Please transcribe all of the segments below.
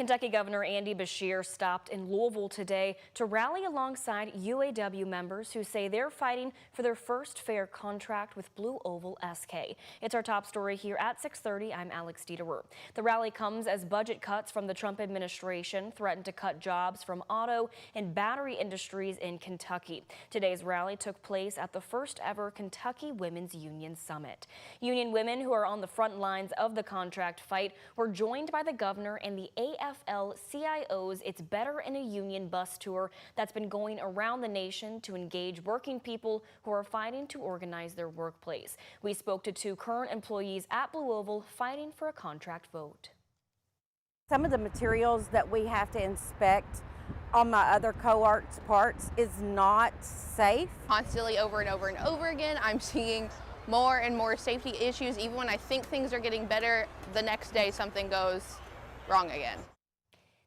Kentucky Governor Andy Beshear stopped in Louisville today to rally alongside UAW members who say they're fighting for their first fair contract with Blue Oval SK. It's our top story here at 6:30. I'm Alex Dieterer. The rally comes as budget cuts from the Trump administration threaten to cut jobs from auto and battery industries in Kentucky. Today's rally took place at the first ever Kentucky Women's Union Summit. Union women who are on the front lines of the contract fight were joined by the governor and the AFL-CIO's It's Better in a Union bus tour that's been going around the nation to engage working people who are fighting to organize their workplace. We spoke to two current employees at Blue Oval fighting for a contract vote. Some of the materials that we have to inspect on my other cohort's parts is not safe. Constantly over and over and over again, I'm seeing more and more safety issues. Even when I think things are getting better, the next day something goes wrong again.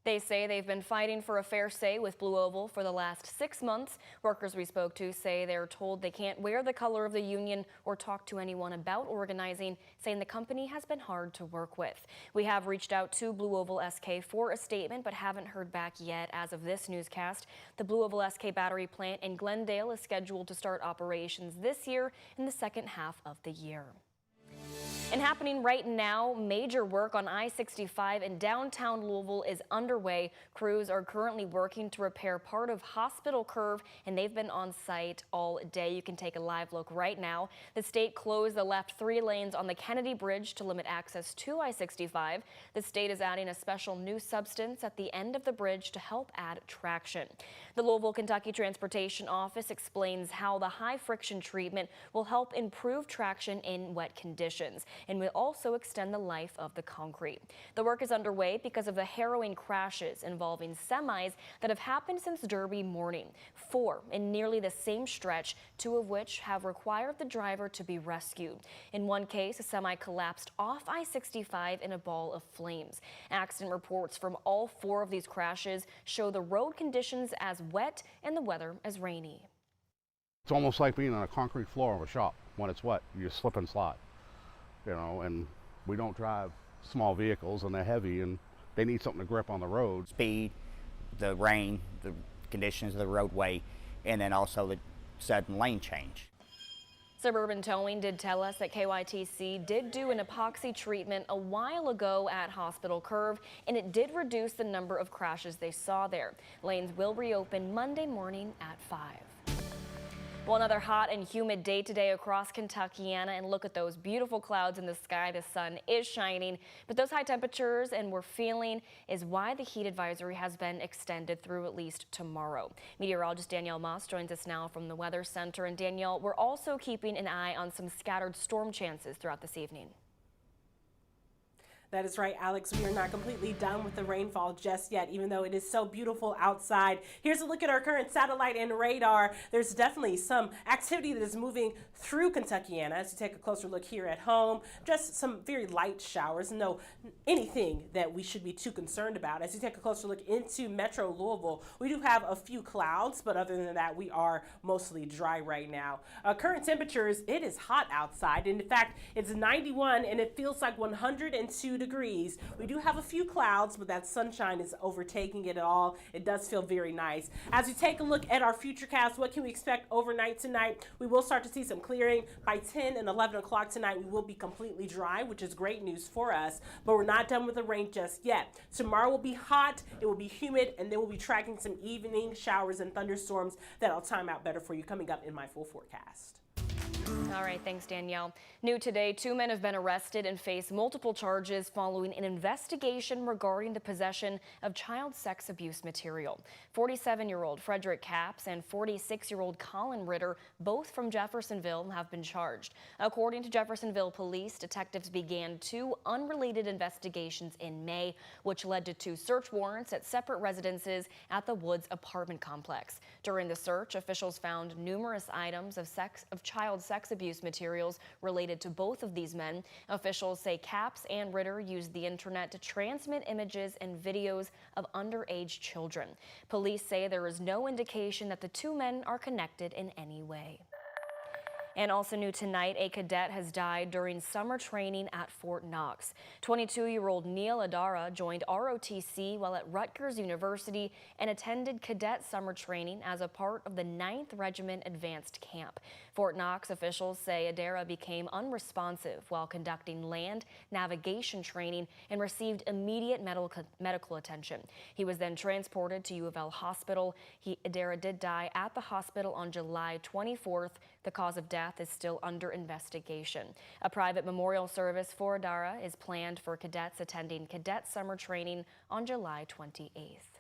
They say they've been fighting for a fair say with Blue Oval for the last 6 months. Workers we spoke to say they're told they can't wear the color of the union or talk to anyone about organizing, saying the company has been hard to work with. We have reached out to Blue Oval SK for a statement, but haven't heard back yet as of this newscast. The Blue Oval SK battery plant in Glendale is scheduled to start operations this year in the second half of the year. And happening right now, major work on I-65 in downtown Louisville is underway. Crews are currently working to repair part of Hospital Curve, and they've been on site all day. You can take a live look right now. The state closed the left 3 lanes on the Kennedy Bridge to limit access to I-65. The state is adding a special new substance at the end of the bridge to help add traction. The Louisville, Kentucky Transportation Office explains how the high friction treatment will help improve traction in wet conditions and will also extend the life of the concrete. The work is underway because of the harrowing crashes involving semis that have happened since Derby morning. 4 in nearly the same stretch, 2 of which have required the driver to be rescued. In one case, a semi collapsed off I-65 in a ball of flames. Accident reports from all 4 of these crashes show the road conditions as wet and the weather as rainy. It's almost like being on a concrete floor of a shop. When it's wet, you slip and slide. And we don't drive small vehicles, and they're heavy, and they need something to grip on the road. Speed, the rain, the conditions of the roadway, and then also the sudden lane change. Suburban Towing did tell us that KYTC did do an epoxy treatment a while ago at Hospital Curve, and it did reduce the number of crashes they saw there. Lanes will reopen Monday morning at 5. Well, another hot and humid day today across Kentuckiana, and look at those beautiful clouds in the sky. The sun is shining, but those high temperatures and we're feeling is why the heat advisory has been extended through at least tomorrow. Meteorologist Danielle Moss joins us now from the Weather Center. And Danielle, we're also keeping an eye on some scattered storm chances throughout this evening. That is right, Alex. We are not completely done with the rainfall just yet, even though it is so beautiful outside. Here's a look at our current satellite and radar. There's definitely some activity that is moving through Kentuckiana. As you take a closer look here at home, just some very light showers. No anything that we should be too concerned about. As you take a closer look into Metro Louisville, we do have a few clouds, but other than that, we are mostly dry right now. Current temperatures, it is hot outside. And in fact, it's 91 and it feels like 102 degrees. We do have a few clouds, but that sunshine is overtaking it all. It does feel very nice. As we take a look at our futurecast, what can we expect overnight tonight? We will start to see some clearing. By 10 and 11 o'clock tonight, we will be completely dry, which is great news for us, but we're not done with the rain just yet. Tomorrow will be hot, it will be humid, and then we'll be tracking some evening showers and thunderstorms that'll time out better for you coming up in my full forecast. All right, thanks, Danielle. New today, 2 men have been arrested and face multiple charges following an investigation regarding the possession of child sex abuse material. 47-year-old Frederick Capps and 46-year-old Colin Ritter, both from Jeffersonville, have been charged. According to Jeffersonville police, detectives began 2 unrelated investigations in May, which led to 2 search warrants at separate residences at the Woods apartment complex. During the search, officials found numerous items of child sex abuse materials related to both of these men. Officials say Capps and Ritter used the internet to transmit images and videos of underage children. Police say there is no indication that the 2 men are connected in any way. And also new tonight, a cadet has died during summer training at Fort Knox. 22-year-old Neil Adara joined ROTC while at Rutgers University and attended cadet summer training as a part of the 9th Regiment Advanced Camp. Fort Knox officials say Adara became unresponsive while conducting land navigation training and received immediate medical attention. He was then transported to U of L Hospital. Adara did die at the hospital on July 24th. The cause of death is still under investigation. A private memorial service for Adara is planned for cadets attending cadet summer training on July 28th.